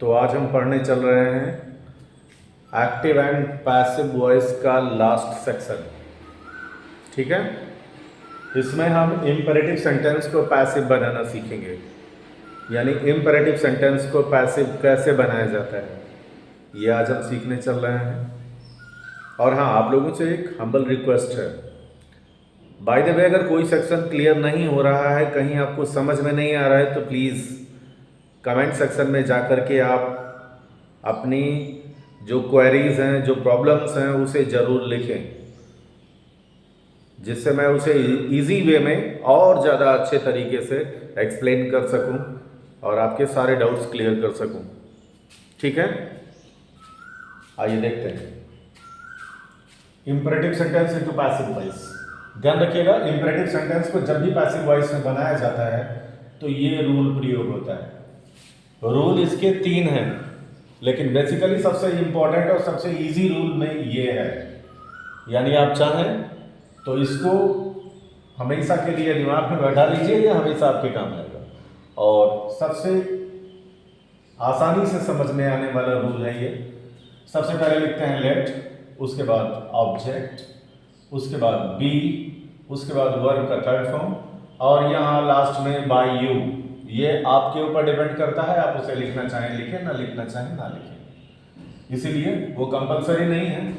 तो आज हम पढ़ने चल रहे हैं एक्टिव एंड पैसिव वॉइस का लास्ट सेक्शन। ठीक है, इसमें हम इम्पेरेटिव सेंटेंस को पैसिव बनाना सीखेंगे, यानी इम्पेरेटिव सेंटेंस को पैसिव कैसे बनाया जाता है, ये आज हम सीखने चल रहे हैं। और हाँ, आप लोगों से एक हम्बल रिक्वेस्ट है, बाय द वे, अगर कोई सेक्शन क्लियर नहीं हो रहा है, कहीं आपको समझ में नहीं आ रहा है, तो प्लीज़ कमेंट सेक्शन में जा कर के आप अपनी जो क्वेरीज हैं, जो प्रॉब्लम्स हैं, उसे ज़रूर लिखें, जिससे मैं उसे इजी वे में और ज़्यादा अच्छे तरीके से एक्सप्लेन कर सकूं और आपके सारे डाउट्स क्लियर कर सकूं। ठीक है, आइए देखते हैं imperative sentence into passive voice. ध्यान रखिएगा, इम्परेटिव सेंटेंस को जब भी पैसिव वॉइस में बनाया जाता है तो ये रूल प्रयोग होता है। रूल इसके 3 हैं, लेकिन बेसिकली सबसे इंपॉर्टेंट और सबसे इजी रूल में ये है, यानी आप चाहें तो इसको हमेशा के लिए दिमाग में बैठा लीजिए, ये हमेशा आपके काम आएगा। और सबसे आसानी से समझ में आने वाला रूल है ये। सबसे पहले लिखते हैं लेट, उसके बाद ऑब्जेक्ट, उसके बाद बी, उसके बाद वर्ब का थर्ड फॉर्म, और यहाँ लास्ट में बाय यू। ये आपके ऊपर डिपेंड करता है, आप उसे लिखना चाहें लिखें, ना लिखना चाहें ना लिखें, इसीलिए वो कंपलसरी नहीं है।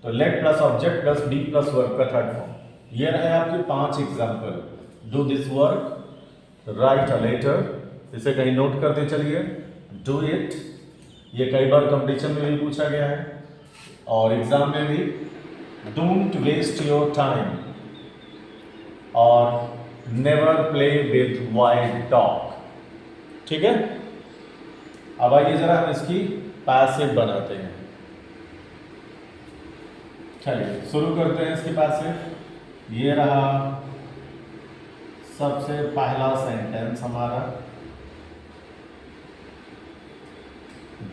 तो let plus object plus be plus verb का थर्ड फॉर्म, ये रहे आपके 5 example. Do this work, write a letter, इसे कहीं नोट करते चलिए। डू इट, ये कई बार कंपटीशन में भी पूछा गया है और एग्जाम में भी। डोंट वेस्ट योर टाइम, और never play with wild dog. ठीक है, अब आइए जरा हम इसकी पैसिव बनाते हैं। चलिए शुरू करते हैं इसके पैसिव। ये रहा सबसे पहला सेंटेंस हमारा,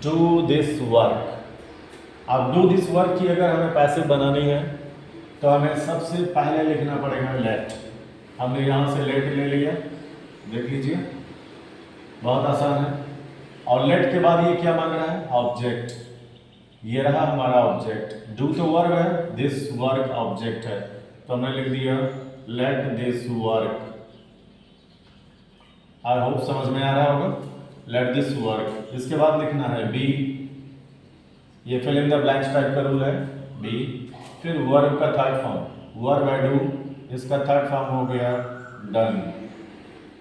डू दिस वर्क। अब डू दिस वर्क की अगर हमें पैसिव बनानी है तो हमें सबसे पहले लिखना पड़ेगा लेट। हमने यहाँ से लेट ले लिया, देख लीजिए, बहुत आसान है। और लेट के बाद ये क्या मांग रहा है, ऑब्जेक्ट। ये रहा हमारा ऑब्जेक्ट। डू तो वर्ब है, दिस वर्क ऑब्जेक्ट है, तो हमने लिख दिया late this work. I hope समझ में आ रहा होगा, लेट दिस वर्क। इसके बाद लिखना है बी, ये fill in the blanks type का रूल है, बी। फिर वर्ब का थर्ड फॉर्म, वर्ब है डू, इसका थर्ड फॉर्म हो गया डन,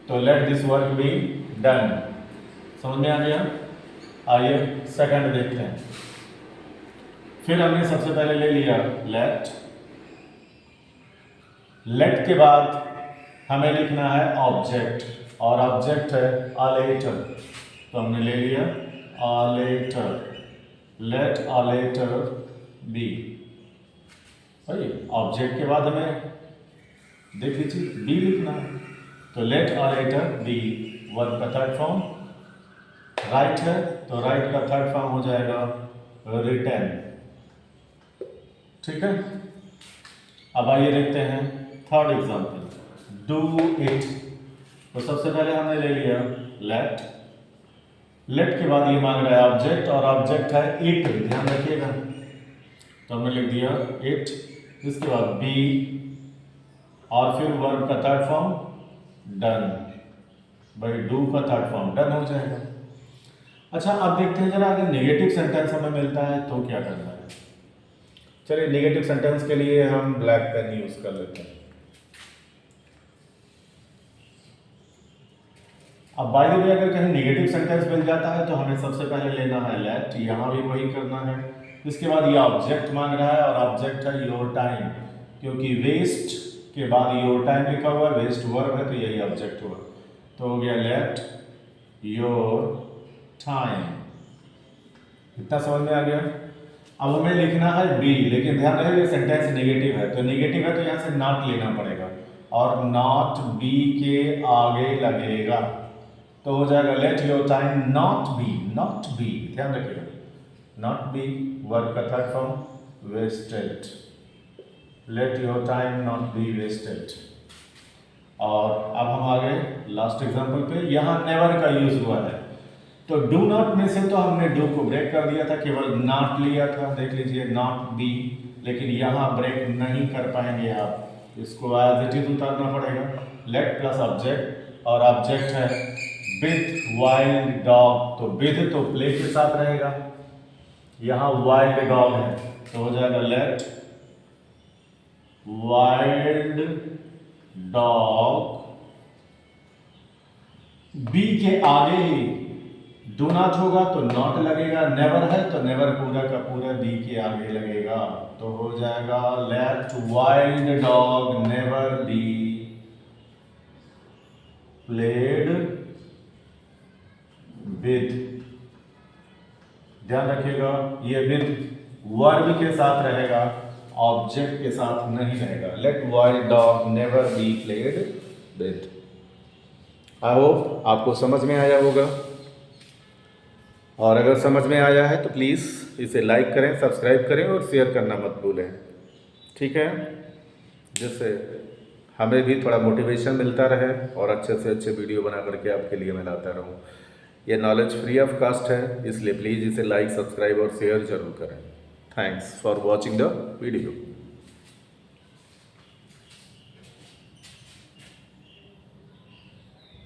तो let this work be done. समझ में आ गया? आइए सेकंड देखते हैं। फिर हमने सबसे पहले ले लिया लेट। लेट के बाद हमें लिखना है ऑब्जेक्ट, और ऑब्जेक्ट है अ लेटर, तो हमने ले लिया a letter. Let a letter be. सही, ऑब्जेक्ट के बाद हमें देख लीजिए बी लिखना है, तो let a letter be. Verb का थर्ड फॉर्म राइट है, तो राइट का थर्ड फॉर्म हो जाएगा रिटन। ठीक है, अब आइए देखते हैं थर्ड एग्जाम्पल, डू इट। तो सबसे पहले हमने ले लिया लेट। लेट के बाद ये मांग रहा है ऑब्जेक्ट, और ऑब्जेक्ट है इट, ध्यान रखिएगा, तो हमने लिख दिया इट। इसके बाद बी, और फिर वर्ब का थर्ड फॉर्म डन। भाई डू का थर्ड फॉर्म डन हो जाएगा। अच्छा, अब देखते हैं जरा, अगर नेगेटिव सेंटेंस हमें मिलता है तो क्या करना है। चलिए नेगेटिव सेंटेंस के लिए हम ब्लैक पेन यूज कर लेते हैं। अब बाय द वे, अगर कहीं नेगेटिव सेंटेंस मिल जाता है तो हमें सबसे पहले लेना है लेट, यहाँ भी वही करना है। इसके बाद ये ऑब्जेक्ट मांग रहा है, और ऑब्जेक्ट है योर टाइम, क्योंकि वेस्ट के बाद योर टाइम लिखा हुआ है, वेस्ट वर्ब है, तो यही ऑब्जेक्ट हुआ, तो हो गया लेट योर टाइम। इतना समझ में आ गया? अब हमें लिखना है बी, लेकिन ध्यान रहे ये सेंटेंस नेगेटिव है, तो नेगेटिव है तो यहाँ से नॉट लेना पड़ेगा, और नॉट बी के आगे लगेगा, तो हो जाएगा let your time not be. Not be, ध्यान रखिएगा, नॉट बी वर्ब का third form wasted. Let your time not be wasted. और अब हम आ गए लास्ट एग्जांपल पे, यहाँ नेवर का यूज हुआ है, तो डू नॉट में से तो हमने डू को ब्रेक कर दिया था, केवल नॉट लिया था, देख लीजिए नॉट बी, लेकिन यहाँ ब्रेक नहीं कर पाएंगे आप, इसको एज इट इज उतारना पड़ेगा। लेट प्लस ऑब्जेक्ट, और ऑब्जेक्ट है विथ वाइल्ड डॉग, तो विथ तो प्ले के साथ रहेगा, यहाँ वाइल्ड डॉग है तो हो जाएगा लेट वाइल्ड डॉग, बी के आगे ही डू नॉट होगा तो नॉट लगेगा, नेवर है तो नेवर पूरा का पूरा बी के आगे लगेगा, तो हो जाएगा let wild dog never be played with, ध्यान रखिएगा ये विद वर्ब के साथ रहेगा, ऑब्जेक्ट के साथ नहीं रहेगा। Let wild dog never be played with. I hope आपको समझ में आया होगा, और अगर समझ में आया है तो प्लीज़ इसे लाइक करें, सब्सक्राइब करें और शेयर करना मत भूलें, ठीक है, जिससे हमें भी थोड़ा मोटिवेशन मिलता रहे और अच्छे से अच्छे वीडियो बना करके आपके लिए मैं लाता रहूँ। ये नॉलेज फ्री ऑफ कॉस्ट है, इसलिए प्लीज़ इसे लाइक, सब्सक्राइब और शेयर जरूर करें। Thanks for watching the video.